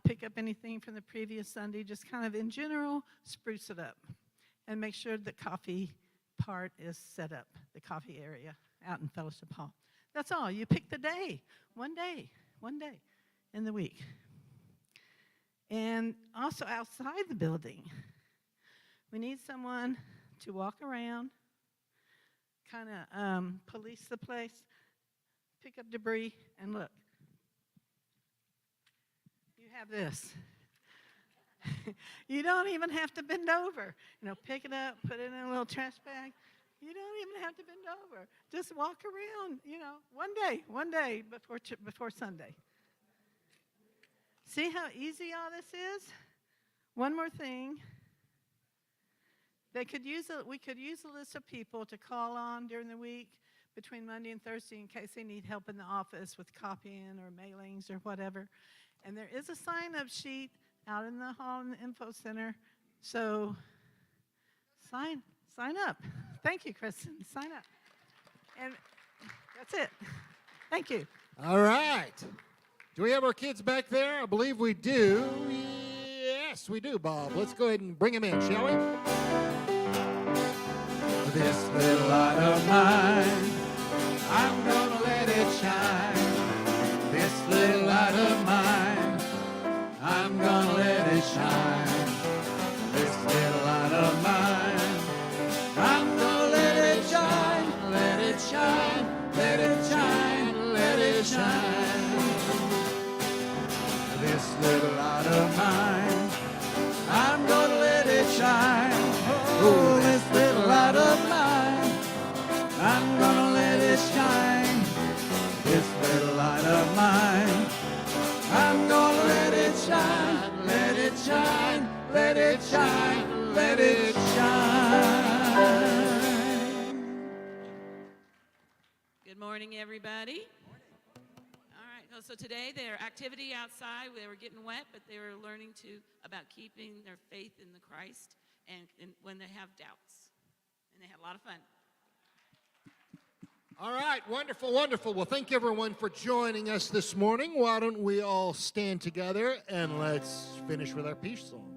Pick up anything from the previous Sunday, just kind of in general, spruce it up. And make sure the coffee part is set up, the coffee area out in Fellowship Hall. That's all. You pick the day, one day in the week. And also outside the building, we need someone to walk around, kind of police the place, pick up debris, and look. You have this. You don't even have to bend over. Pick it up, put it in a little trash bag. You don't even have to bend over. Just walk around, one day before Sunday. See how easy all this is? One more thing. We could use a list of people to call on during the week between Monday and Thursday in case they need help in the office with copying or mailings or whatever. And there is a sign-up sheet out in the hall in the info center. So sign up. Thank you, Kristen. Sign up. And that's it. Thank you. All right. Do we have our kids back there? I believe we do. Yes, we do, Bob. Let's go ahead and bring them in, shall we? This little light of mine, I'm gonna let it shine. This little light of mine, I'm gonna let it shine. This little light of mine, I'm gonna let it shine. Let it shine, let it shine, let it shine. This little light of mine, I'm gonna let it shine. Oh, this little light of mine, I'm gonna let it shine. This little light of mine, I'm gonna let it shine. Let it shine, let it shine, let it shine. Good morning, everybody. All right, so today their activity outside, they were getting wet, but they were learning about keeping their faith in the Christ and when they have doubts. And they had a lot of fun. All right, wonderful, wonderful. Well, thank everyone for joining us this morning. Why don't we all stand together and let's finish with our peace song.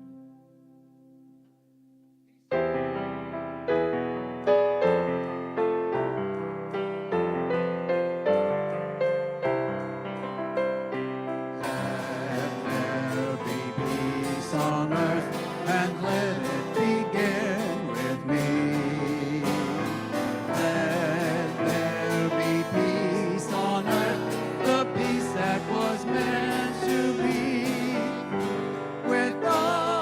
On earth, and let it begin with me. Let there be peace on earth, the peace that was meant to be with God.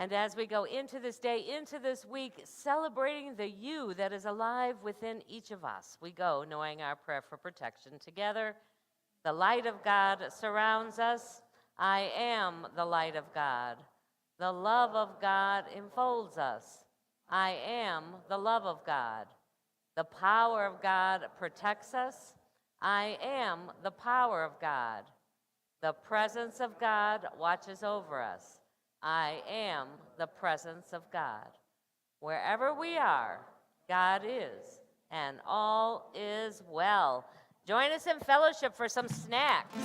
And as we go into this day, into this week, celebrating the you that is alive within each of us, we go knowing our prayer for protection together. The light of God surrounds us. I am the light of God. The love of God enfolds us. I am the love of God. The power of God protects us. I am the power of God. The presence of God watches over us. I am the presence of God. Wherever we are, God is, and all is well. Join us in fellowship for some snacks.